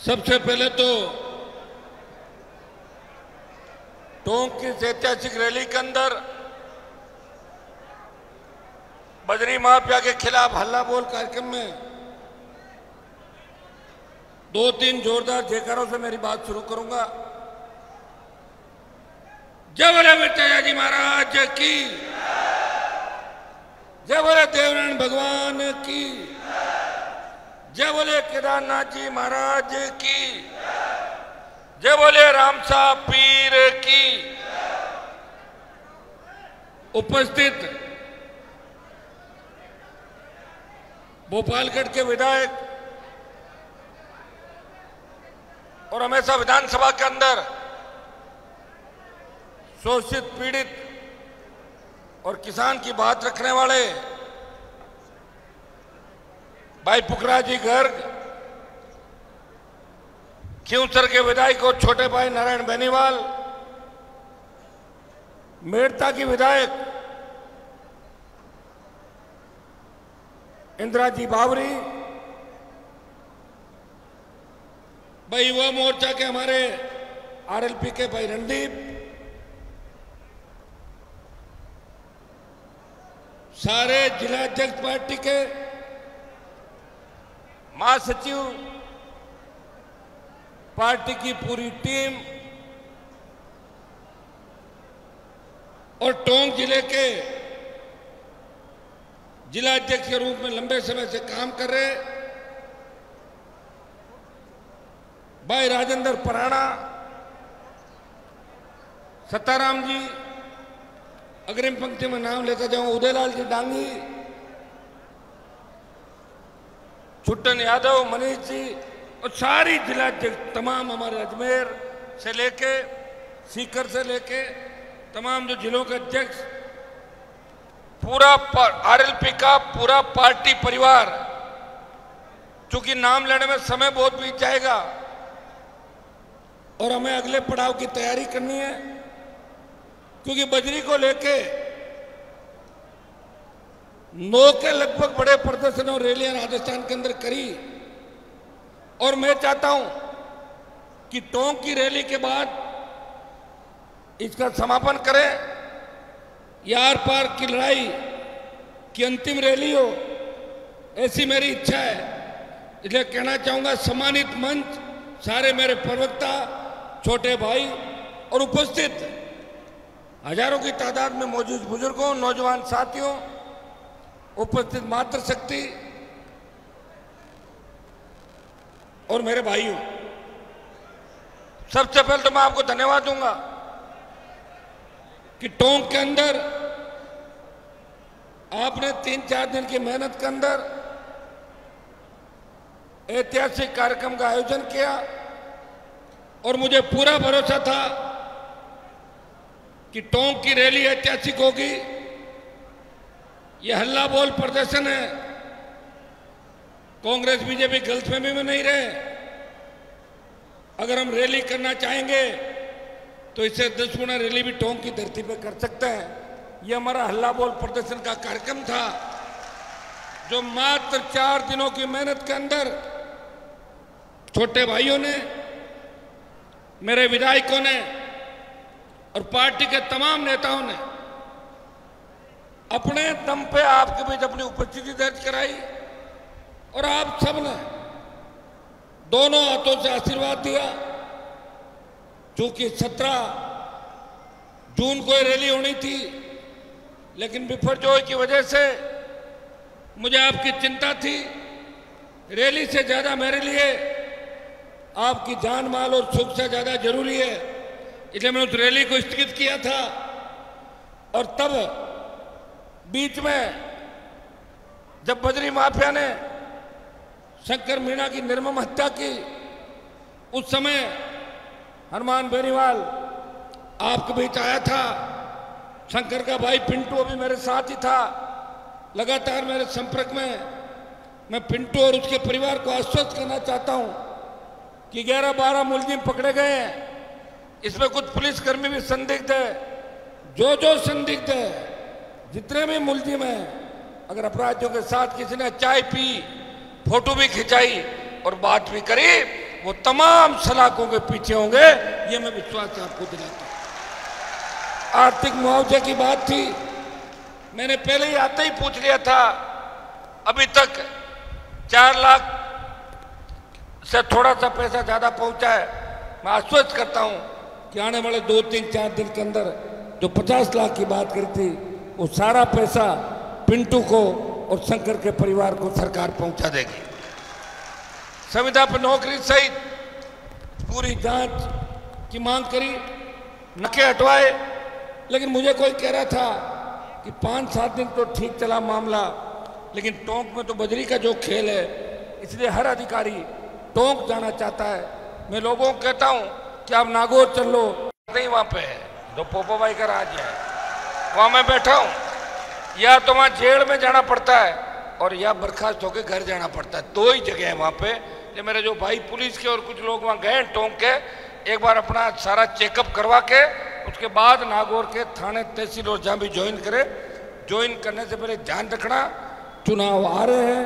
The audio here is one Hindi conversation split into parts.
सबसे पहले तो टोंक की ऐतिहासिक रैली के अंदर बजरी माफिया के खिलाफ हल्ला बोल कार्यक्रम में 2-3 जोरदार जयकारों से मेरी बात शुरू करूंगा। जय बोले मिर्चा जी महाराज की, जय बोले देवनारायण भगवान की, जय बोले केदारनाथ जी महाराज की, जय बोले रामसा पीर की। उपस्थित भोपालगढ़ के विधायक और हमेशा विधानसभा के अंदर शोषित पीड़ित और किसान की बात रखने वाले भाई पुखराज जी गर्ग, खींवसर के विधायक और छोटे भाई नारायण बेनीवाल, मेड़ता की विधायक इंदिरा जी बावरी, भाई युवा मोर्चा के हमारे आरएलपी के भाई रणदीप, सारे जिला अध्यक्ष पार्टी के महासचिव, पार्टी की पूरी टीम और टोंक जिले के जिला अध्यक्ष के रूप में लंबे समय से काम कर रहे भाई राजेंद्र पराणा, सत्ताराम जी, अग्रिम पंक्ति में नाम लेता जाऊं, उदयलाल जी डांगी, छुट्टन यादव, मनीष जी और सारी जिला अध्यक्ष तमाम, हमारे अजमेर से लेके सीकर से लेके तमाम जो जिलों के अध्यक्ष, पूरा आरएलपी का पूरा पार्टी परिवार, चूंकि नाम लेने में समय बहुत बीत जाएगा और हमें अगले पड़ाव की तैयारी करनी है, क्योंकि बजरी को लेके 9 के लगभग बड़े प्रदर्शन और रैलियां राजस्थान के अंदर करी और मैं चाहता हूं कि टोंक की रैली के बाद इसका समापन करें, यार पार की लड़ाई की अंतिम रैली हो, ऐसी मेरी इच्छा है। इसलिए कहना चाहूंगा सम्मानित मंच, सारे मेरे प्रवक्ता, छोटे भाई और उपस्थित हजारों की तादाद में मौजूद बुजुर्गों, नौजवान साथियों, उपस्थित मातृशक्ति और मेरे भाइयों, सबसे पहले तो मैं आपको धन्यवाद दूंगा कि टोंक के अंदर आपने 3-4 दिन की मेहनत के अंदर ऐतिहासिक कार्यक्रम का आयोजन किया और मुझे पूरा भरोसा था कि टोंक की रैली ऐतिहासिक होगी। यह हल्ला बोल प्रदर्शन है, कांग्रेस बीजेपी गलतफहमी में नहीं रहे। अगर हम रैली करना चाहेंगे तो इससे 10 गुना रैली भी टोंक की धरती पर कर सकते हैं। यह हमारा हल्ला बोल प्रदर्शन का कार्यक्रम था, जो मात्र 4 दिनों की मेहनत के अंदर छोटे भाइयों ने, मेरे विधायकों ने और पार्टी के तमाम नेताओं ने अपने दम पे आपके बीच अपनी उपस्थिति दर्ज कराई और आप सब ने दोनों हाथों से आशीर्वाद दिया। चूंकि 17 जून को रैली होनी थी, लेकिन बिफरजोय की वजह से मुझे आपकी चिंता थी। रैली से ज्यादा मेरे लिए आपकी जान माल और सुख से ज्यादा जरूरी है, इसलिए मैंने उस रैली को स्थगित किया था। और तब बीच में जब बजरी माफिया ने शंकर मीणा की निर्मम हत्या की, उस समय हनुमान बेनीवाल आपके बीच आया था। शंकर का भाई पिंटू अभी मेरे साथ ही था, लगातार मेरे संपर्क में। मैं पिंटू और उसके परिवार को आश्वस्त करना चाहता हूं कि 11-12 मुलजिम पकड़े गए हैं, इसमें कुछ पुलिसकर्मी भी संदिग्ध है। जो संदिग्ध है, जितने भी मुलजिम हैं, अगर अपराधियों के साथ किसी ने चाय पी, फोटो भी खिंचाई और बात भी करी वो तमाम सलाखों के पीछे होंगे, ये मैं विश्वास आपको दिलाता हूं। आर्थिक मुआवजे की बात थी, मैंने पहले ही आते ही पूछ लिया था। अभी तक 4 लाख से थोड़ा सा पैसा ज्यादा पहुंचा है। मैं आश्वस्त करता हूं कि आने वाले 2, 3, 4 दिन के अंदर जो 50 लाख की बात करी थी, वो सारा पैसा पिंटू को और शंकर के परिवार को सरकार पहुंचा देगी। संविदा पर नौकरी सहित पूरी जांच की मांग करी, नके हटवाए, लेकिन मुझे कोई कह रहा था कि 5-7 दिन तो ठीक चला मामला, लेकिन टोंक में तो बजरी का जो खेल है, इसलिए हर अधिकारी टोंक जाना चाहता है। मैं लोगों को कहता हूं कि आप नागौर चल लो, नहीं वहां पे है जो पोपो भाई का राज्य है, वहां मैं बैठा हूं। या तो वहां जेल में जाना पड़ता है और या बर्खास्त होकर घर जाना पड़ता है, 2 ही जगह है वहां पे। ये मेरे जो भाई पुलिस के और कुछ लोग वहां गए टोंक के, एक बार अपना सारा चेकअप करवा के उसके बाद नागौर के थाने तहसील और जहां भी ज्वाइन करे, ज्वाइन करने से पहले ध्यान रखना, चुनाव आ रहे हैं,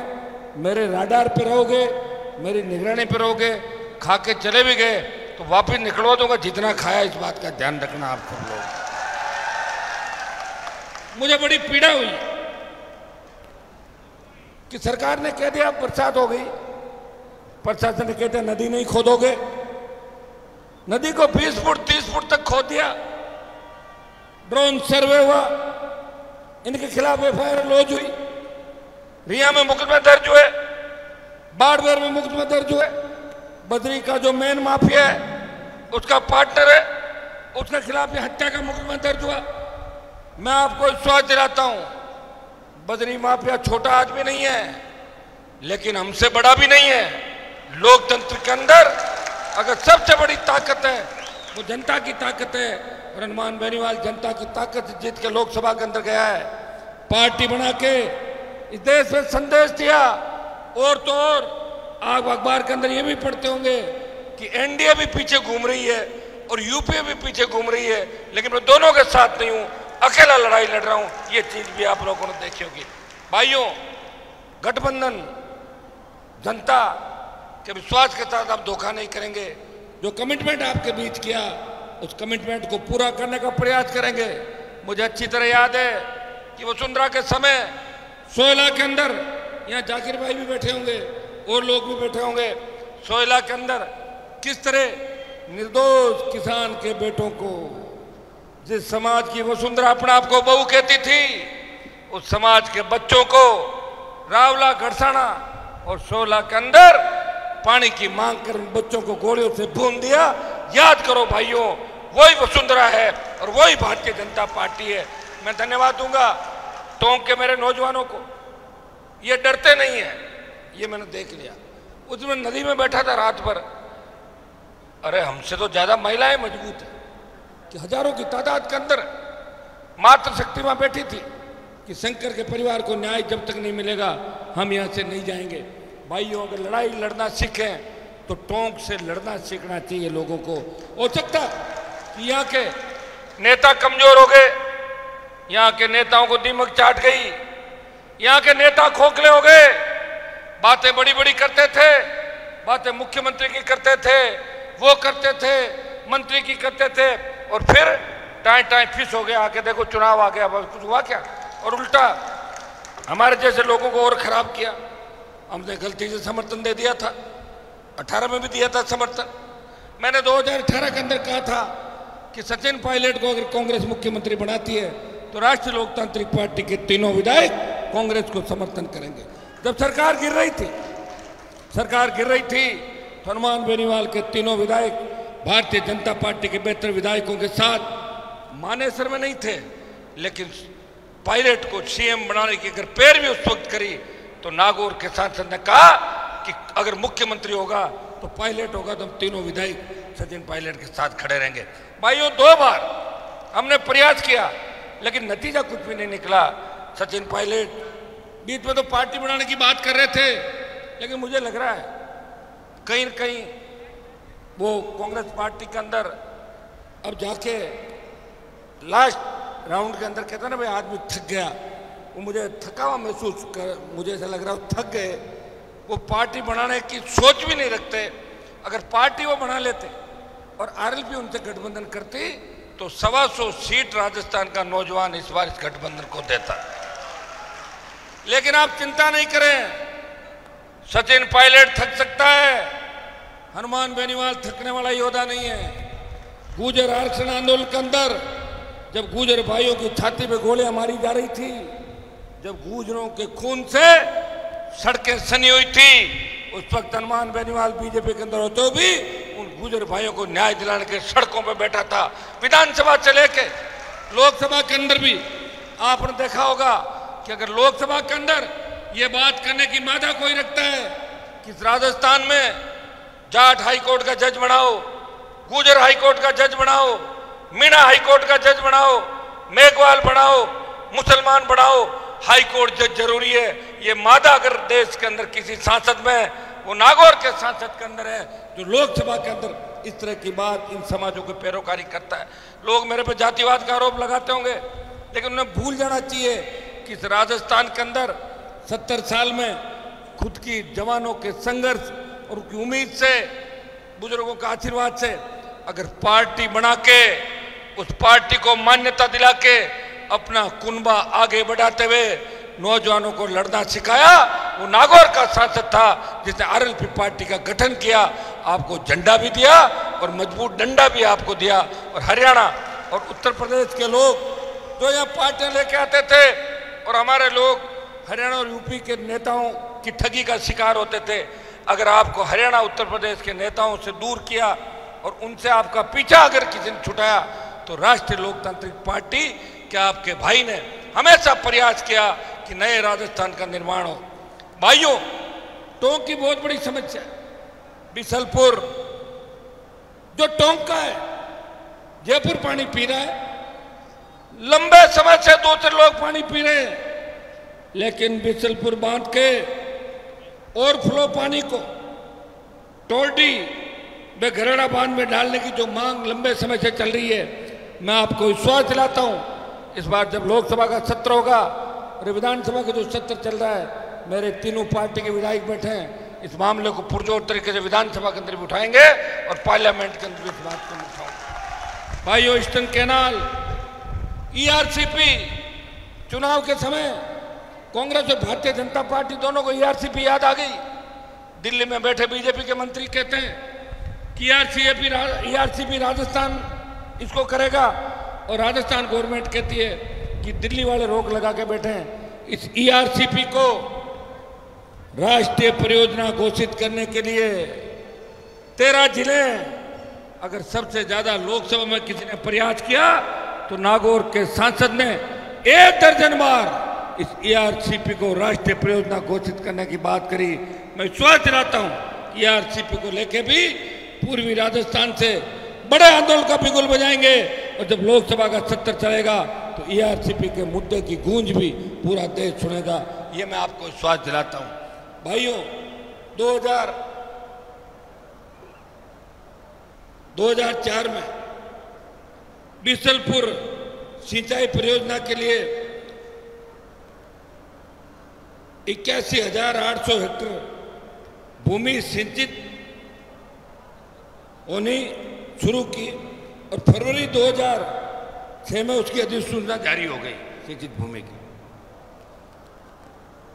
मेरे राडार पे रहोगे, मेरी निगरानी पे रहोगे। खा के चले भी गए तो वापिस निकलवा दूंगा जितना खाया, इस बात का ध्यान रखना आप सब लोग। मुझे बड़ी पीड़ा हुई कि सरकार ने कह दिया बरसात हो गई, प्रशासन ने कहते नदी नहीं खोदोगे, नदी को 20 फुट 30 फुट तक खोद दिया। ड्रोन सर्वे हुआ, इनके खिलाफ एफआईआर लॉन्च हुई, रिया में मुकदमे दर्ज हुए, बाड़मेर में मुकदमे दर्ज हुए। बद्री का जो मेन माफिया है, उसका पार्टनर है, उसके खिलाफ ये हत्या का मुकदमा दर्ज हुआ। मैं आपको विश्वास दिलाता हूं, बद्री माफिया छोटा आदमी नहीं है, लेकिन हमसे बड़ा भी नहीं है। लोकतंत्र के अंदर अगर सबसे बड़ी ताकत है वो जनता की ताकत है, और हनुमान बेनीवाल जनता की ताकत से जीत के लोकसभा के अंदर गया है। पार्टी बना के इस देश में संदेश दिया। और तो और आप अखबार के अंदर ये भी पढ़ते होंगे कि एनडीए भी पीछे घूम रही है और यूपीए भी पीछे घूम रही है, लेकिन मैं दोनों के साथ नहीं हूं, अकेला लड़ाई लड़ रहा हूं। ये चीज भी आप लोगों ने देखी होगी। भाइयों, गठबंधन जनता के विश्वास के साथ आप धोखा नहीं करेंगे। जो कमिटमेंट आपके बीच किया, उस कमिटमेंट को पूरा करने का प्रयास करेंगे। मुझे अच्छी तरह याद है कि वसुंधरा के समय 16 के अंदर, यहाँ जाकिर भाई भी बैठे होंगे और लोग भी बैठे होंगे, 16 के अंदर किस तरह निर्दोष किसान के बेटों को, जिस समाज की वसुंधरा अपने आप को बहू कहती थी, उस समाज के बच्चों को रावला गड़साना और 16 के अंदर पानी की मांग कर बच्चों को गोलियों से भून दिया। याद करो भाइयों, वही वसुंधरा है और वही भारतीय जनता पार्टी है। मैं धन्यवाद दूंगा टोंक के मेरे नौजवानों को, ये डरते नहीं है, ये मैंने देख लिया। उसमें नदी में बैठा था रात भर, अरे हमसे तो ज्यादा महिलाएं मजबूत है कि हजारों की तादाद के अंदर मातृशक्ति वहां बैठी थी कि शंकर के परिवार को न्याय जब तक नहीं मिलेगा हम यहां से नहीं जाएंगे। भाइयों, अगर लड़ाई लड़ना सीखें तो टोंक से लड़ना सीखना चाहिए लोगों को। हो सकता कि यहाँ के नेता कमजोर हो गए, यहाँ के नेताओं को दीमक चाट गई, यहाँ के नेता खोखले हो गए, बातें बड़ी बड़ी करते थे, बातें मुख्यमंत्री की करते थे, वो करते थे, मंत्री की करते थे, और फिर टाइम टाइम फिस हो गया, आके देखो चुनाव आ गया, कुछ हुआ क्या? और उल्टा हमारे जैसे लोगों को और खराब किया। हमने गलती से समर्थन दे दिया था, 18 में भी दिया था समर्थन। मैंने 2018 के अंदर कहा था कि सचिन पायलट को अगर कांग्रेस मुख्यमंत्री बनाती है तो राष्ट्रीय लोकतांत्रिक पार्टी के तीनों विधायक कांग्रेस को समर्थन करेंगे। जब सरकार गिर रही थी तो हनुमान बेनीवाल के तीनों विधायक भारतीय जनता पार्टी के बेहतर विधायकों के साथ मानेसर में नहीं थे, लेकिन पायलट को सीएम बनाने की अगर पैर भी उस वक्त करी तो नागौर के सांसद ने कहा कि अगर मुख्यमंत्री होगा तो पायलट होगा, तो हम तीनों विधायक सचिन पायलट के साथ खड़े रहेंगे। भाइयों, 2 बार हमने प्रयास किया लेकिन नतीजा कुछ भी नहीं निकला। सचिन पायलट बीच में तो पार्टी बनाने की बात कर रहे थे, लेकिन मुझे लग रहा है कहीं न कहीं वो कांग्रेस पार्टी के अंदर अब जाके लास्ट राउंड के अंदर कहता ना भाई आदमी थक गया, वो मुझे थका हुआ महसूस कर, मुझे ऐसा लग रहा है थक गए। वो पार्टी बनाने की सोच भी नहीं रखते। अगर पार्टी वो बना लेते और आरएलपी उनसे गठबंधन करती तो 125 सीट राजस्थान का नौजवान इस बार इस गठबंधन को देता। लेकिन आप चिंता नहीं करें, सचिन पायलट थक सकता है, हनुमान बेनीवाल थकने वाला योद्धा नहीं है। गुर्जर आरक्षण आंदोलन के अंदर जब गुर्जर भाइयों की छाती पे गोलियां मारी जा रही थी, जब गुर्जरों के खून से सड़कें सनी हुई थी, उस वक्त हनुमान बेनीवाल बीजेपी के अंदर होते हुए भी उन गुर्जर भाइयों को न्याय दिलाने के सड़कों पर बैठा था। विधानसभा से लेके लोकसभा के अंदर भी आपने देखा होगा कि अगर लोकसभा के अंदर ये बात करने की मादा कोई रखता है कि राजस्थान में जाट हाईकोर्ट का जज बनाओ, गुर्जर हाईकोर्ट का जज बनाओ, मीणा हाईकोर्ट का जज बनाओ, मेघवाल बनाओ, मुसलमान बनाओ, हाईकोर्ट जज जरूरी है, ये मादा अगर देश के अंदर किसी सांसद में, वो नागौर के सांसद के अंदर है जो लोकसभा के अंदर इस तरह की बात इन समाजों को पैरोकारी करता है। लोग मेरे पे जातिवाद का आरोप लगाते होंगे, लेकिन उन्हें भूल जाना चाहिए कि इस राजस्थान के अंदर 70 साल में खुद की जवानों के संघर्ष और उनकी उम्मीद से, बुजुर्गों का आशीर्वाद से अगर पार्टी बना के उस पार्टी को मान्यता दिला के अपना कुनबा आगे बढ़ाते हुए नौजवानों को लड़ना सिखाया, वो नागौर का सांसद था जिसने आरएलपी पार्टी का गठन किया, आपको झंडा भी दिया और मजबूत डंडा भी आपको दिया। और हरियाणा और उत्तर प्रदेश के लोग जो यहाँ पार्टियां लेके आते थे और हमारे लोग हरियाणा और यूपी के नेताओं की ठगी का शिकार होते थे, अगर आपको हरियाणा उत्तर प्रदेश के नेताओं से दूर किया और उनसे आपका पीछा अगर किसी ने छुटाया, तो राष्ट्रीय लोकतांत्रिक पार्टी क्या आपके भाई ने हमेशा प्रयास किया कि नए राजस्थान का निर्माण हो। भाइयों, टोंक की बहुत बड़ी समस्या है। बिसलपुर जो टोंक का है, जयपुर पानी पी रहा है, लंबे समय से दूसरे लोग पानी पी रहे हैं, लेकिन बिसलपुर बांध के ओवरफ्लो पानी को टोरडी व घरेड़ा बांध में डालने की जो मांग लंबे समय से चल रही है, मैं आपको विश्वास दिलाता हूं, इस बार जब लोकसभा का सत्र होगा और विधानसभा का जो सत्र चल रहा है, मेरे तीनों पार्टी के विधायक बैठे हैं, इस मामले को पुरजोर तरीके से विधानसभा के अंदर भी उठाएंगे और पार्लियामेंट के अंदर भी इस बात को उठाएंगे। भाइयों, ईस्टर्न कैनाल, ईआरसीपी, चुनाव के समय कांग्रेस और भारतीय जनता पार्टी दोनों को ईआरसीपी याद आ गई। दिल्ली में बैठे बीजेपी के मंत्री कहते हैं कि ईआरसीपी राजस्थान इसको करेगा, और राजस्थान गवर्नमेंट कहती है कि दिल्ली वाले रोक लगा के बैठे हैं। इस ईआरसीपी को राष्ट्रीय परियोजना घोषित करने के लिए 13 जिले, अगर सबसे ज्यादा लोकसभा में किसी ने प्रयास किया तो नागौर के सांसद ने 1 दर्जन बार इस ईआरसीपी को राष्ट्रीय परियोजना घोषित करने की बात करी। मैं विश्वास दिलाता हूं ईआरसीपी को लेके भी पूर्वी राजस्थान से बड़े आंदोलन का बिगुल बजाएंगे, और जब लोकसभा का सत्र चलेगा तो ईआरसीपी के मुद्दे की गूंज भी पूरा देश सुनेगा, ये मैं आपको विश्वास दिलाता हूं। भाइयों, 2004 में बिसलपुर सिंचाई परियोजना के लिए 81,800 हेक्टेयर भूमि सिंचित होनी शुरू की, और फरवरी 2006 में उसकी अधिसूचना जारी हो गई सिंचित भूमि की।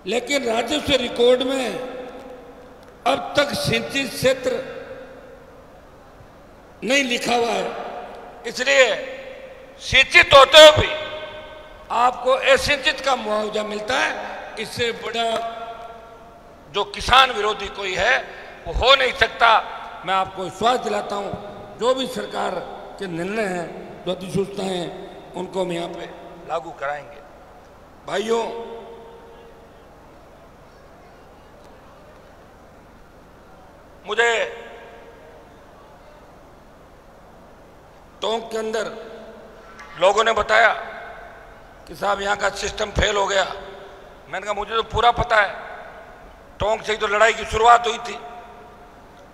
लेकिन राजस्व रिकॉर्ड में अब तक सिंचित क्षेत्र नहीं लिखा हुआ है, इसलिए सिंचित होते हुए भी आपको असिंचित का मुआवजा मिलता है। इससे बड़ा जो किसान विरोधी कोई है वो हो नहीं सकता। मैं आपको विश्वास दिलाता हूं, जो भी सरकार के निर्णय हैं, जो अधिसूचना हैं, उनको हम यहाँ पे लागू कराएंगे। भाइयों, मुझे टोंक के अंदर लोगों ने बताया कि साहब यहाँ का सिस्टम फेल हो गया। मैंने कहा मुझे तो पूरा पता है, टोंक से ही तो लड़ाई की शुरुआत हुई थी।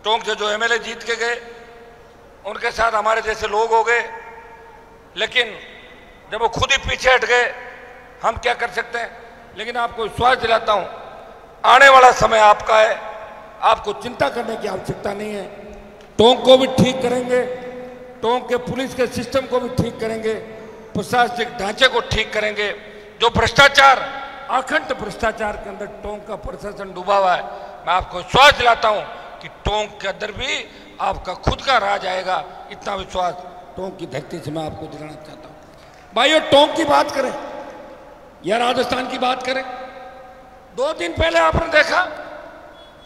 टोंक से जो एमएलए जीत के गए उनके साथ हमारे जैसे लोग हो गए, लेकिन जब वो खुद ही पीछे हट गए हम क्या कर सकते हैं। लेकिन आपको विश्वास दिलाता हूं, आने वाला समय आपका है, आपको चिंता करने की आवश्यकता नहीं है। टोंक को भी ठीक करेंगे, टोंक के पुलिस के सिस्टम को भी ठीक करेंगे, प्रशासनिक ढांचे को ठीक करेंगे। जो भ्रष्टाचार, अखंड भ्रष्टाचार के अंदर टोंक का प्रशासन डूबा हुआ है, मैं आपको विश्वास दिलाता हूं कि टोंक के अंदर भी आपका खुद का राज आएगा। इतना विश्वास टोंक की धरती से मैं आपको दिलाना चाहता हूं। भाइयों, टोंक की बात करें या राजस्थान की बात करें, 2 दिन पहले आपने देखा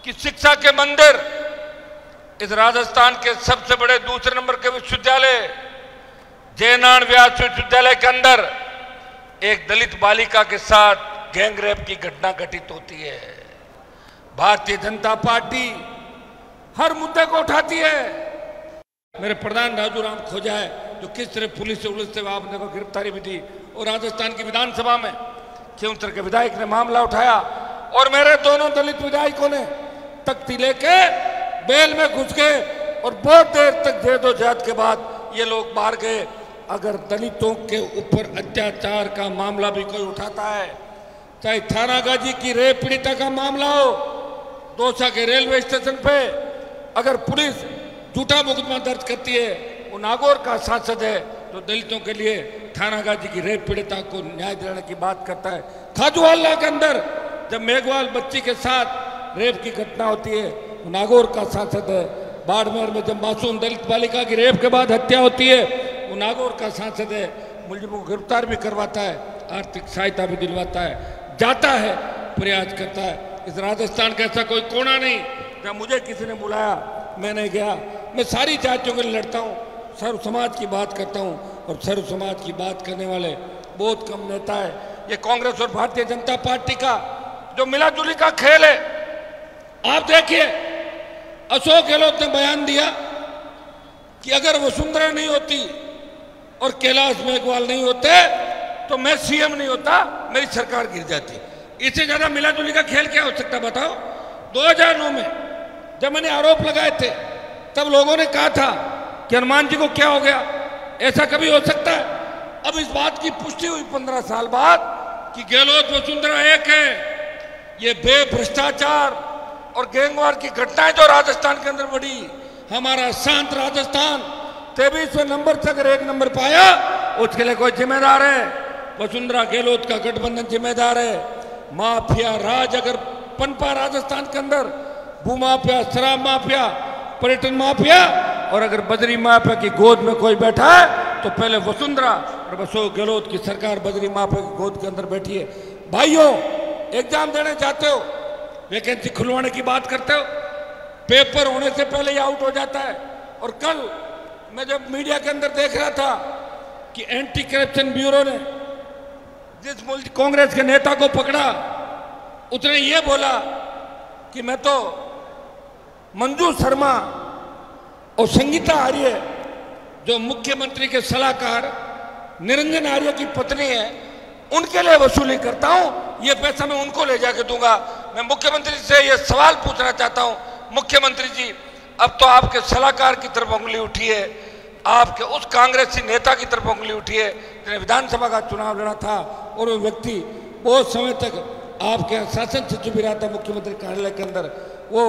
कि शिक्षा के मंदिर, इस राजस्थान के सबसे बड़े दूसरे नंबर के विश्वविद्यालय जयनारायण व्यास विश्वविद्यालय के अंदर एक दलित बालिका के साथ गैंग रेप की घटना घटित होती है। भारतीय जनता पार्टी हर मुद्दे को उठाती है। मेरे प्रधान राजू राम खोजा है, जो किस तरह पुलिस से उलझते हुए आपने को गिरफ्तारी भी दी, और राजस्थान की विधानसभा में क्योंतर के विधायक ने मामला उठाया और मेरे दोनों दलित विधायकों ने तख्ती लेके बेल में घुस गए और बहुत देर तक जद्दोजहद के बाद ये लोग बाहर गए। अगर दलितों के ऊपर अत्याचार का मामला भी कोई उठाता है, चाहे थानागाजी की रेप पीड़िता का मामला हो, दौसा के रेलवे स्टेशन पे अगर पुलिस झूठा मुकदमा दर्ज करती है, वो नागौर का सांसद है जो दलितों के लिए थानागाजी की रेप पीड़िता को न्याय दिलाने की बात करता है। खाजूवाला के अंदर जब मेघवाल बच्ची के साथ रेप की घटना होती है, वो नागौर का सांसद है। बाड़मेर में जब मासूम दलित बालिका की रेप के बाद हत्या होती है, वो नागौर का सांसद है। मुलजिमों को गिरफ्तार भी करवाता है, आर्थिक सहायता भी दिलवाता है, जाता है, प्रयास करता है। इस राजस्थान का ऐसा कोई कोना नहीं जब मुझे किसी ने बुलाया मैं नहीं गया। मैं सारी जातियों के लिए लड़ता हूँ, सर्व समाज की बात करता हूँ, और सर्व समाज की बात करने वाले बहुत कम नेता है। ये कांग्रेस और भारतीय जनता पार्टी का जो मिला जुली का खेल है। आप देखिए, अशोक गहलोत ने बयान दिया कि अगर वसुंधरा नहीं होती और कैलाश मेघवाल नहीं होते तो मैं सीएम नहीं होता, मेरी सरकार गिर जाती। इससे ज्यादा मिला जुली का खेल क्या हो सकता बताओ। 2009 में जब मैंने आरोप लगाए थे, तब लोगों ने कहा था कि हनुमान जी को क्या हो गया, ऐसा कभी हो सकता है? अब इस बात की पुष्टि हुई 15 साल बाद कि गहलोत वसुंधरा एक है। ये भ्रष्टाचार और गैंगवार की घटनाएं जो राजस्थान के अंदर बढ़ी, हमारा शांत राजस्थान 23वें नंबर से अगर 1 नंबर पाया, उसके लिए कोई जिम्मेदार है? वसुंधरा गहलोत का गठबंधन जिम्मेदार है। माफिया राज अगर पनपा राजस्थान के अंदर, भूमाफिया, शराब माफिया, पर्यटन माफिया, और अगर बद्री माफिया की गोद में कोई बैठा है तो पहले वसुंधरा और अशोक गहलोत की सरकार बद्री माफिया की गोद के अंदर बैठी है। भाइयों, एग्जाम देने जाते हो, वैकेंसी खुलवाने की बात करते हो, पेपर होने से पहले ही आउट हो जाता है। और कल मैं जब मीडिया के अंदर देख रहा था कि एंटी करप्शन ब्यूरो ने जिस कांग्रेस के नेता को पकड़ा, उसने ये बोला कि मैं तो मंजू शर्मा और संगीता आर्य, जो मुख्यमंत्री के सलाहकार निरंजन आर्य की पत्नी है, उनके लिए वसूली करता हूं, ये पैसा मैं उनको ले जाके दूंगा। मैं मुख्यमंत्री से ये सवाल पूछना चाहता हूं, मुख्यमंत्री जी, अब तो आपके सलाहकार की तरफ उंगली उठी है, आपके उस कांग्रेसी नेता की तरफ उंगली उठी है जिन्हें विधानसभा का चुनाव लड़ा था, और वो व्यक्ति बहुत समय तक आपके यहाँ शासन सचिव भी रहा था, मुख्यमंत्री कार्यालय के अंदर, वो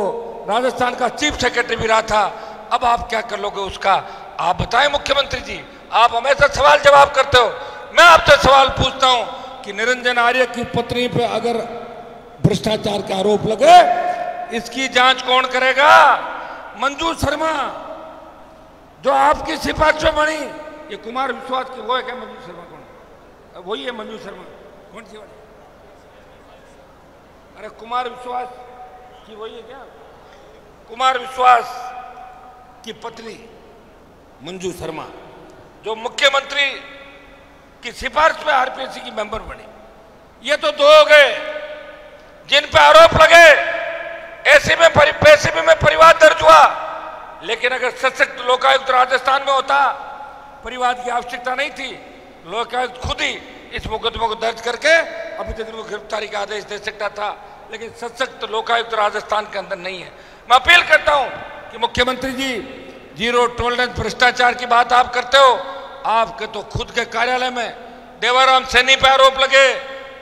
राजस्थान का चीफ सेक्रेटरी भी रहा था। अब आप क्या कर लोगे उसका? आप बताएं मुख्यमंत्री जी, आप हमेशा सवाल जवाब करते हो। मैं आपसे सवाल पूछता हूं कि निरंजन आर्य की पत्नी पे अगर भ्रष्टाचार का आरोप लगे, इसकी जांच कौन करेगा? मंजू शर्मा जो आपकी सिफारिश में बनी, ये कुमार विश्वास की वो है क्या? मंजू शर्मा कौन? वही है मंजू शर्मा, कौन सी वाली? अरे कुमार विश्वास की वही है क्या? कुमार विश्वास की पत्नी मंजू शर्मा जो मुख्यमंत्री की सिफारिश पे आरपीएससी की मेंबर बनी। ये तो दो हो गए जिन पे आरोप लगे। एसीबी में परिवाद दर्ज हुआ, लेकिन अगर सशक्त लोकायुक्त राजस्थान में होता, परिवाद की आवश्यकता नहीं थी। लोकायुक्त खुद ही इस मुकदमे को दर्ज करके अभी तक इनको गिरफ्तारी का आदेश दे सकता था, लेकिन सशक्त लोकायुक्त राजस्थान के अंदर नहीं है। मैं अपील करता हूं कि मुख्यमंत्री जी, जीरो टॉलरेंस भ्रष्टाचार की बात आप करते हो, आपके तो खुद के कार्यालय में देवाराम सैनी पे आरोप लगे,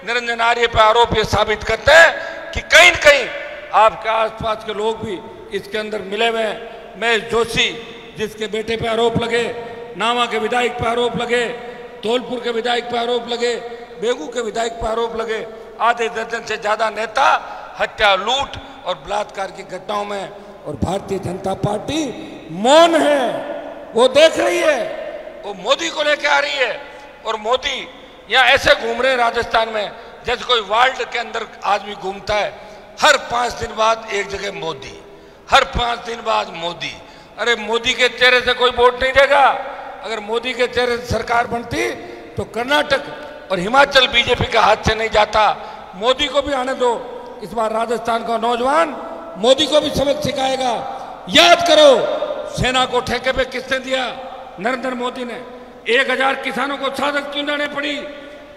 निरंजन आर्य पे आरोप ये साबित करते हैं कि कहीं न कहीं आपके आसपास के लोग भी इसके अंदर मिले हुए हैं। महेश जोशी, जिसके बेटे पे आरोप लगे, नावा के विधायक पे आरोप लगे, धौलपुर के विधायक पे आरोप लगे, बेगू के विधायक पे आरोप लगे, आधे दर्जन से ज्यादा नेता हत्या, लूट और बलात्कार की घटनाओं में, और भारतीय जनता पार्टी मौन है, वो देख रही है, वो मोदी को लेके आ रही है। और मोदी यहाँ ऐसे घूम रहे हैं राजस्थान में जैसे कोई वर्ल्ड के अंदर आदमी घूमता है। हर 5 दिन बाद एक जगह मोदी, हर 5 दिन बाद मोदी। अरे मोदी के चेहरे से कोई वोट नहीं देगा। अगर मोदी के चेहरे से सरकार बनती तो कर्नाटक और हिमाचल बीजेपी के हाथ से नहीं जाता। मोदी को भी आने दो। इस बार राजस्थान का नौजवान मोदी को भी सबक सिखाएगा। याद करो, सेना को ठेके पे किसने दिया? नरेंद्र मोदी ने। 1000 किसानों को शहादत क्यों देनी पड़ी?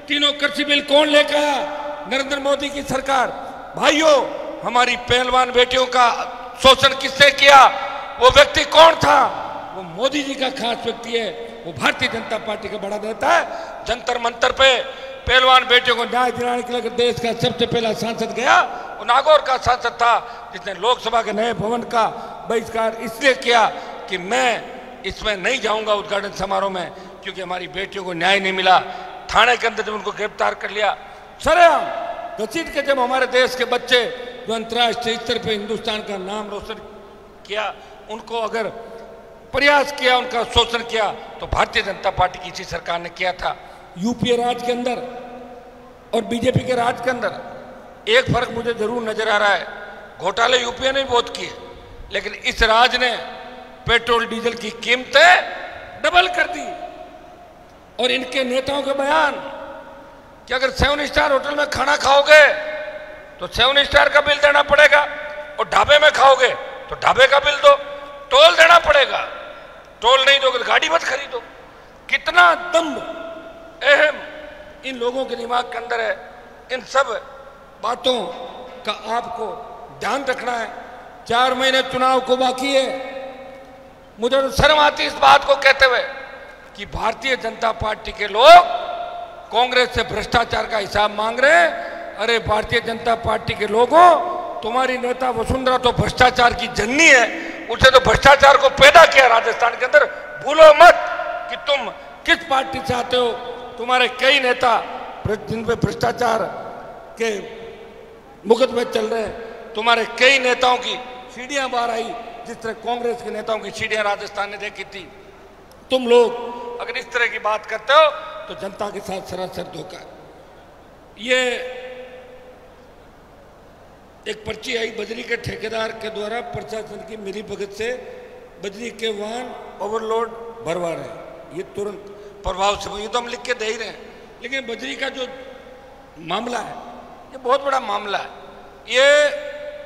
तीनों कृषि बिल कौन लेकर आया? नरेंद्र मोदी की सरकार। भाइयों, हमारी पहलवान बेटियों का शोषण किसने किया? वो व्यक्ति कौन था? वो मोदी जी का खास व्यक्ति है। वो भारतीय जनता पार्टी का बड़ा नेता है। जंतर मंतर पे पहलवान बेटियों को न्याय दिलाने के लिए देश का सबसे पहला सांसद गया, वो नागौर का सांसद था, जिसने लोकसभा के नए भवन का बहिष्कार इसलिए किया कि मैं इसमें नहीं जाऊंगा उद्घाटन समारोह में, क्योंकि हमारी बेटियों को न्याय नहीं मिला। थाने के अंदर जब उनको गिरफ्तार कर लिया, सरेआम घसीट के, जब हमारे देश के बच्चे जो अंतर्राष्ट्रीय स्तर पर हिंदुस्तान का नाम रोशन किया, उनको अगर प्रयास किया, उनका शोषण किया, तो भारतीय जनता पार्टी की इसी सरकार ने किया था। यूपीए राज के अंदर और बीजेपी के राज के अंदर एक फर्क मुझे जरूर नजर आ रहा है। घोटाले यूपीए ने बहुत किए, लेकिन इस राज ने पेट्रोल डीजल की कीमतें डबल कर दी। और इनके नेताओं के बयान कि अगर 7 स्टार होटल में खाना खाओगे तो 7 स्टार का बिल देना पड़ेगा, और ढाबे में खाओगे तो ढाबे का बिल दो, टोल देना पड़ेगा, टोल नहीं दोगे तो गाड़ी मत खरीदो। कितना दम्भ, अहम इन लोगों के दिमाग के अंदर है। इन सब बातों का आपको ध्यान रखना है। 4 महीने चुनाव को बाकी है। मुझे तो शर्म आती इस बात को कहते हुए कि भारतीय जनता पार्टी के लोग कांग्रेस से भ्रष्टाचार का हिसाब मांग रहे हैं। अरे भारतीय जनता पार्टी के लोगों, तुम्हारी नेता वसुंधरा तो भ्रष्टाचार की जननी है, उसने तो भ्रष्टाचार को पैदा किया राजस्थान के अंदर। भूलो मत कि तुम किस पार्टी से आते हो। तुम्हारे कई नेता जिन पे भ्रष्टाचार के मुकदमे चल रहे हैं, तुम्हारे कई नेताओं की सीढ़ियां बाहर आई, जिस तरह कांग्रेस के नेताओं की सीढ़ियां राजस्थान ने देखी थी। तुम लोग अगर इस तरह की बात करते हो तो जनता के साथ सरासर धोखा है। ये एक पर्ची आई बजरी के ठेकेदार के द्वारा प्रशासन की मिलीभगत से बजरी के वाहन ओवरलोड भरवा रहे हैं। ये तुरंत प्रभाव से, ये तो हम लिख के दे ही रहे हैं, लेकिन बजरी का जो मामला है ये बहुत बड़ा मामला है, ये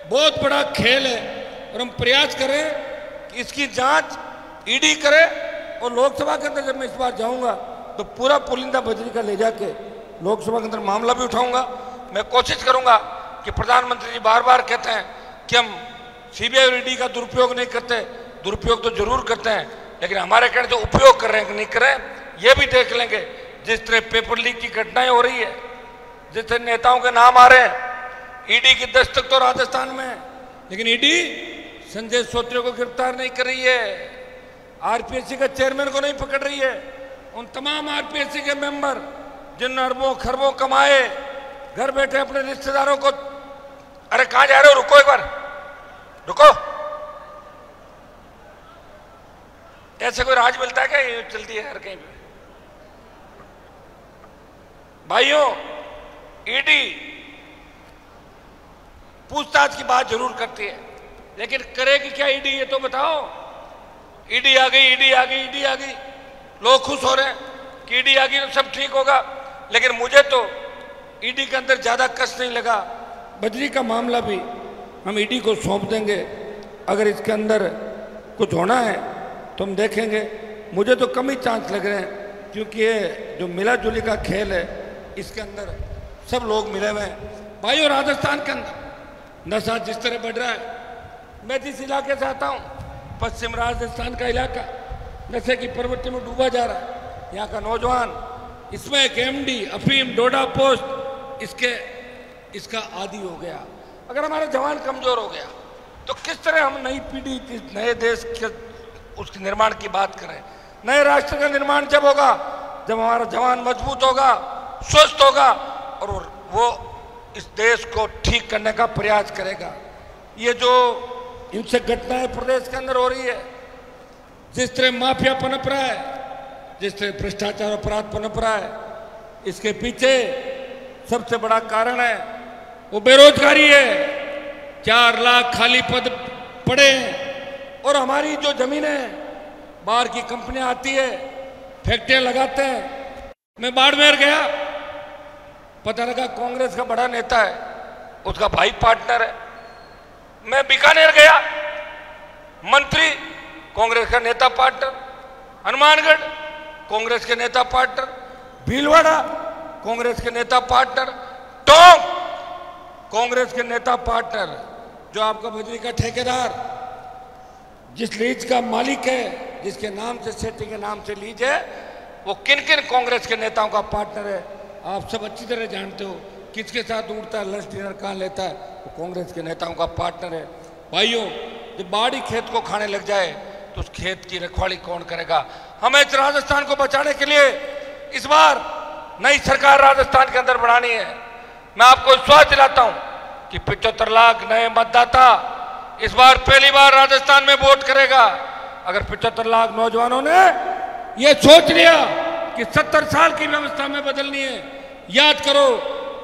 बहुत बड़ा खेल है। और हम प्रयास करें कि इसकी जांच ईडी करे। और लोकसभा के अंदर जब मैं इस बार जाऊंगा तो पूरा पुलिंदा बजरी का ले जाके लोकसभा के अंदर मामला भी उठाऊंगा। मैं कोशिश करूंगा कि प्रधानमंत्री जी बार बार कहते हैं कि हम सीबीआई और ईडी का दुरुपयोग नहीं करते। दुरुपयोग तो जरूर करते हैं, लेकिन हमारे कहने जो उपयोग कर रहे हैं कि नहीं कर रहे हैं ये भी देख लेंगे। जिस तरह पेपर लीक की घटनाएं हो रही है, जिस तरह नेताओं के नाम आ रहे हैं, ईडी की दस्तक तो राजस्थान में है, लेकिन ईडी संजय सोत्रे को गिरफ्तार नहीं कर रही है, आरपीएससी का चेयरमैन को नहीं पकड़ रही है। उन तमाम आरपीएससी के मेंबर जिन अरबों खरबों कमाए, घर बैठे अपने रिश्तेदारों को, अरे कहां जा रहे हो, रुको एक बार, रुको। ऐसे कोई राज मिलता है क्या? ये चलती है हर कहीं पे। भाइयों, ईडी पूछताछ की बात जरूर करती है, लेकिन करेगी क्या ईडी, ये तो बताओ। ईडी आ गई, ईडी आ गई, ईडी आ गई, लोग खुश हो रहे हैं कि ईडी आ गई तो सब ठीक होगा। लेकिन मुझे तो ईडी के अंदर ज्यादा कष्ट नहीं लगा। बजरी का मामला भी हम ईडी को सौंप देंगे। अगर इसके अंदर कुछ होना है तो हम देखेंगे। मुझे तो कम ही चांस लग रहे हैं, क्योंकि ये जो मिला जुली का खेल है, इसके अंदर सब लोग मिले हुए हैं। भाइयों, राजस्थान के अंदर नशा जिस तरह बढ़ रहा है, मैं जिस इलाके से आता हूँ, पश्चिम राजस्थान का इलाका नशे की प्रवृत्ति में डूबा जा रहा है। यहाँ का नौजवान इसमें एक एमडी अफीम डोडा पोस्ट इसका आदी हो गया। अगर हमारा जवान कमजोर हो गया, तो किस तरह हम नई पीढ़ी, नए देश के उसके निर्माण की बात करें? नए राष्ट्र का निर्माण जब होगा जब हमारा जवान मजबूत होगा, स्वस्थ होगा और वो इस देश को ठीक करने का प्रयास करेगा। ये जो हिंसक घटनाएं प्रदेश के अंदर हो रही है, जिस तरह माफिया पनप रहा है, जिस तरह भ्रष्टाचार अपराध पनप रहा है, इसके पीछे सबसे बड़ा कारण है वो बेरोजगारी है। 4 लाख खाली पद पड़े हैं और हमारी जो जमीनें बाहर की कंपनियां आती है, फैक्ट्रियां लगाते हैं। मैं बाड़मेर गया, पता लगा कांग्रेस का बड़ा नेता है, उसका भाई पार्टनर है। मैं बीकानेर गया, मंत्री कांग्रेस का नेता पार्टनर, हनुमानगढ़ कांग्रेस के नेता पार्टनर, भीलवाड़ा कांग्रेस के नेता पार्टनर, टोंक कांग्रेस के नेता पार्टनर। जो आपका बजरी का ठेकेदार जिस लीज का मालिक है, जिसके नाम से सेटिंग के नाम से लीज है, वो किन किन कांग्रेस के नेताओं का पार्टनर है आप सब अच्छी तरह जानते हो। किसके साथ उठता है, लंच डिनर कहाँ लेता है, वो कांग्रेस के नेताओं का पार्टनर है। भाइयों, जब बाड़ी खेत को खाने लग जाए तो उस खेत की रखवाली कौन करेगा? हमें इस राजस्थान को बचाने के लिए इस बार नई सरकार राजस्थान के अंदर बनानी है। मैं आपको विश्वास दिलाता हूं कि 75 लाख नए मतदाता इस बार पहली बार राजस्थान में वोट करेगा। अगर 75 लाख नौजवानों ने यह सोच लिया कि 70 साल की व्यवस्था में बदलनी है। याद करो,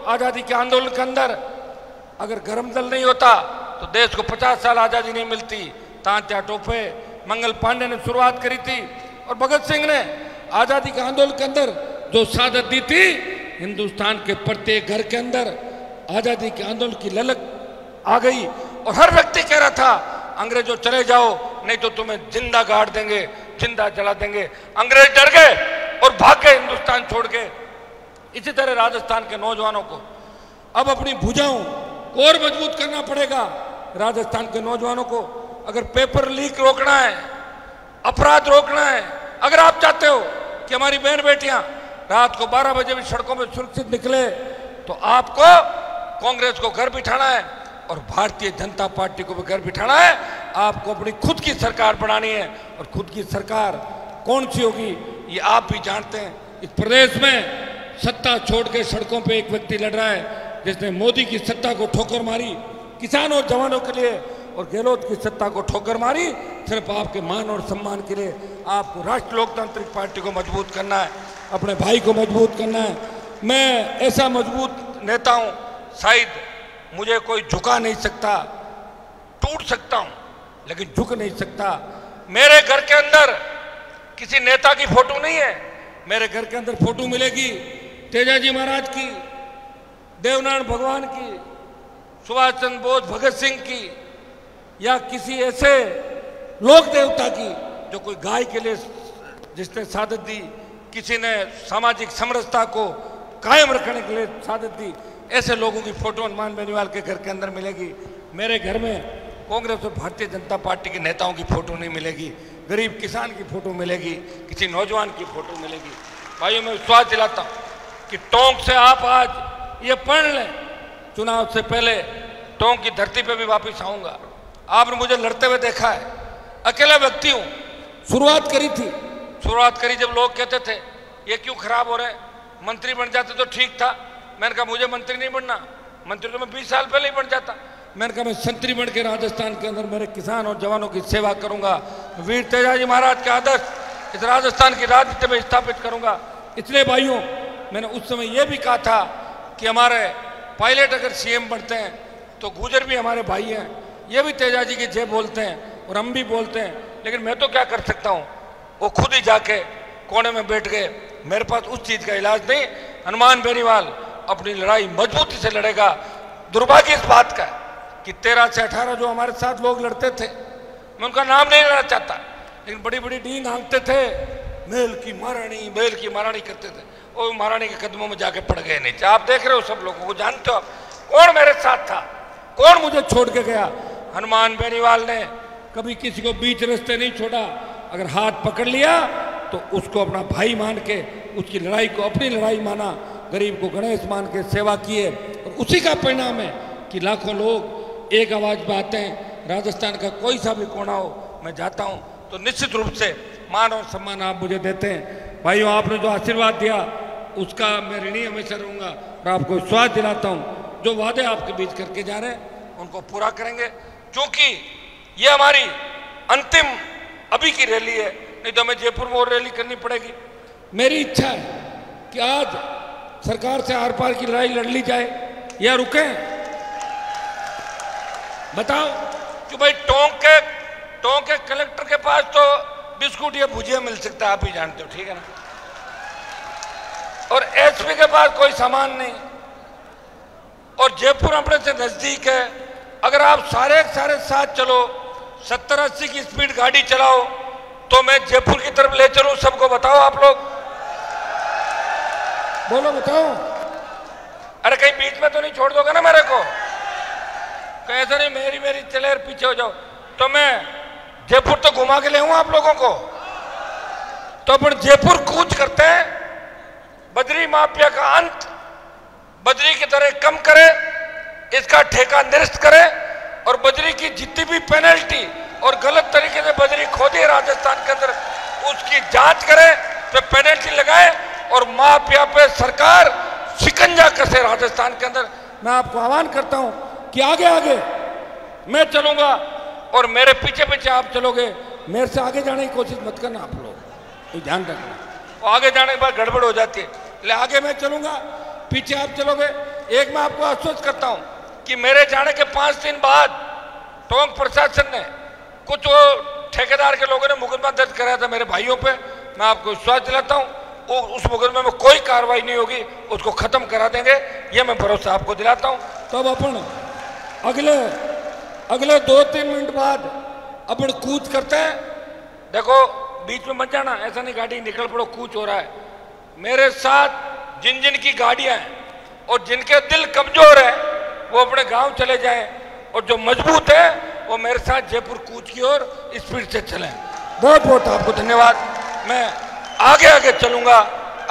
आजादी के आंदोलन के अंदर अगर गरम दल नहीं होता तो देश को 50 साल आजादी नहीं मिलती। तांत्या टोपे, मंगल पांडे ने शुरुआत करी थी और भगत सिंह ने आजादी के आंदोलन के अंदर जो शहादत दी थी, हिंदुस्तान के प्रत्येक घर के अंदर आजादी के आंदोलन की ललक आ गई और हर व्यक्ति कह रहा था अंग्रेजों चले जाओ, नहीं तो तुम्हें जिंदा गाड़ देंगे, जिंदा जला देंगे। अंग्रेज डर गए और भाग गए हिंदुस्तान छोड़ के। इसी तरह राजस्थान के नौजवानों को अब अपनी भुजाओं को और मजबूत करना पड़ेगा। राजस्थान के नौजवानों को अगर पेपर लीक रोकना है, अपराध रोकना है, अगर आप चाहते हो कि हमारी बहन बेटियां रात को 12 बजे भी सड़कों में सुरक्षित निकले, तो आपको कांग्रेस को घर बिठाना है और भारतीय जनता पार्टी को भी घर बिठाना है। आपको अपनी खुद की सरकार बनानी है और खुद की सरकार कौन सी होगी ये आप भी जानते हैं। इस प्रदेश में सत्ता छोड़ के सड़कों पे एक व्यक्ति लड़ रहा है जिसने मोदी की सत्ता को ठोकर मारी किसानों और जवानों के लिए, और गहलोत की सत्ता को ठोकर मारी सिर्फ आपके मान और सम्मान के लिए। आपको राष्ट्रीय लोकतांत्रिक पार्टी को मजबूत करना है, अपने भाई को मजबूत करना है। मैं ऐसा मजबूत नेता हूं, शायद मुझे कोई झुका नहीं सकता, टूट सकता हूं लेकिन झुक नहीं सकता। मेरे घर के अंदर किसी नेता की फोटो नहीं है, मेरे घर के अंदर फोटो मिलेगी तेजाजी महाराज की, देवनारायण भगवान की, सुभाष चंद्र बोस, भगत सिंह की, या किसी ऐसे लोक देवता की जो कोई गाय के लिए जिसने शहादत दी, किसी ने सामाजिक समरसता को कायम रखने के लिए शहादत दी। ऐसे लोगों की फोटो हनुमान बेनीवाल के घर के अंदर मिलेगी। मेरे घर में कांग्रेस और भारतीय जनता पार्टी के नेताओं की फोटो नहीं मिलेगी, गरीब किसान की फोटो मिलेगी, किसी नौजवान की फोटो मिलेगी। भाइयों, मैं विश्वास दिलाता हूं कि टोंक से आप आज ये पढ़ लें, चुनाव से पहले टोंक की धरती पे भी वापस आऊंगा। आपने मुझे लड़ते हुए देखा है, अकेला व्यक्ति हूं। शुरुआत करी जब लोग कहते थे ये क्यों खराब हो रहे हैं, मंत्री बन जाते तो ठीक था। मैंने कहा मुझे मंत्री नहीं बनना, मंत्री तो मैं 20 साल पहले ही बन जाता। मैंने कहा मैं संतरी बन के राजस्थान के अंदर मेरे किसान और जवानों की सेवा करूंगा, वीर तेजाजी महाराज के आदर्श इस राजस्थान की राजनीति में स्थापित करूंगा। इसलिए भाइयों, मैंने उस समय यह भी कहा था कि हमारे पायलट अगर सीएम बनते हैं तो गुर्जर भी हमारे भाई हैं, ये भी तेजाजी की जय बोलते हैं और हम भी बोलते हैं। लेकिन मैं तो क्या कर सकता हूँ, वो खुद ही जाके कोने में बैठ गए। मेरे पास उस चीज का इलाज नहीं। हनुमान बेनीवाल अपनी लड़ाई मजबूती से लड़ेगा। दुर्भाग्य इस बात का कि 13 से 18 जो हमारे साथ लोग लड़ते थे, मैं उनका नाम नहीं लेना चाहता, लेकिन बड़ी बड़ी डींग हाँकते थे, मेल की महारानी करते थे। वो महारानी के कदमों में जाके पड़ गए नीचे। आप देख रहे हो, सब लोगों को जानते हो आप कौन मेरे साथ था, कौन मुझे छोड़ के गया। हनुमान बेनीवाल ने कभी किसी को बीच रास्ते नहीं छोड़ा। अगर हाथ पकड़ लिया तो उसको अपना भाई मान के उसकी लड़ाई को अपनी लड़ाई माना, गरीब को गणेश मान के सेवा किए, और उसी का परिणाम है कि लाखों लोग एक आवाज में आते हैं। राजस्थान का कोई सा भी कोना हो मैं जाता हूं तो निश्चित रूप से मान और सम्मान आप मुझे देते हैं। भाइयों, आपने जो आशीर्वाद दिया उसका मैं ऋणी हमेशा रहूंगा और आपको विश्वास दिलाता हूं जो वादे आपके बीच करके जा रहे हैं उनको पूरा करेंगे, क्योंकि ये हमारी अंतिम अभी की रैली है, नहीं तो हमें जयपुर में और रैली करनी पड़ेगी। मेरी इच्छा है कि आज सरकार से आर पार की लड़ाई लड़ ली जाए या रुके। बताओ कि भाई टोंक के कलेक्टर के पास तो बिस्कुट या भुजिया मिल सकता है, आप ही जानते हो, ठीक है ना, और एसपी के पास कोई सामान नहीं, और जयपुर अपने से नजदीक है। अगर आप सारे साथ चलो 70-80 की स्पीड गाड़ी चलाओ तो मैं जयपुर की तरफ ले चलूं सबको। बताओ आप लोग, बोलो बताओ। अरे कहीं बीच में तो नहीं छोड़ दोगे ना मेरे को? कहीं ऐसा नहीं मेरी चले पीछे हो जाओ। तो मैं जयपुर तो घुमा के ले आऊं आप लोगों को। तो अपन जयपुर कूच करते हैं, बद्री माफिया का अंत बद्री की तरह कम करे, इसका ठेका निरस्त करे, और बद्री की जितनी भी पेनल्टी और गलत तरीके से बद्री खोदी है राजस्थान के अंदर उसकी जांच करे, तो पेनल्टी लगाए और माफिया पे सरकार शिकंजा कसे राजस्थान के अंदर। मैं आपको आह्वान करता हूं कि आगे मैं चलूंगा और मेरे पीछे आप चलोगे। मेरे से आगे जाने की कोशिश मत करना आप लोग, तो ध्यान रखना, तो आगे जाने के बाद गड़बड़ हो जाती है। इसलिए आगे मैं चलूंगा, पीछे आप चलोगे। एक मैं आपको आश्वस्त करता हूं कि मेरे जाने के 5 दिन बाद टोंक प्रशासन ने कुछ वो ठेकेदार के लोगों ने मुकदमा दर्ज कराया था मेरे भाइयों पे। मैं आपको विश्वास दिलाता हूं वो उस मुकदमे में कोई कार्रवाई नहीं होगी, उसको खत्म करा देंगे, ये मैं भरोसा आपको दिलाता हूं। तब अपन अगले 2-3 मिनट बाद अपन कूच करते हैं। देखो बीच में मत जाना, ऐसा नहीं गाड़ी निकल पड़ो, कूच हो रहा है। मेरे साथ जिन की गाड़ियां हैं और जिनके दिल कमजोर है वो अपने गांव चले जाएं, और जो मजबूत है वो मेरे साथ जयपुर कूच की ओर स्पीड से चलें। बहुत बहुत आपको धन्यवाद। मैं आगे चलूंगा,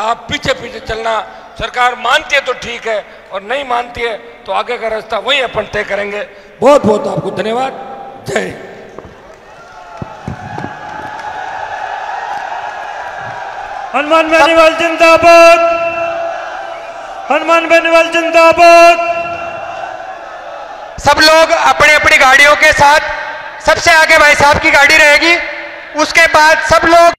आप पीछे चलना। सरकार मानती है तो ठीक है, और नहीं मानती है तो आगे का रास्ता वही अपन तय करेंगे। बहुत बहुत आपको धन्यवाद। जय। हनुमान बेनीवाल जिंदाबाद, हनुमान बेनीवाल जिंदाबाद। सब लोग अपनी अपनी गाड़ियों के साथ, सबसे आगे भाई साहब की गाड़ी रहेगी, उसके बाद सब लोग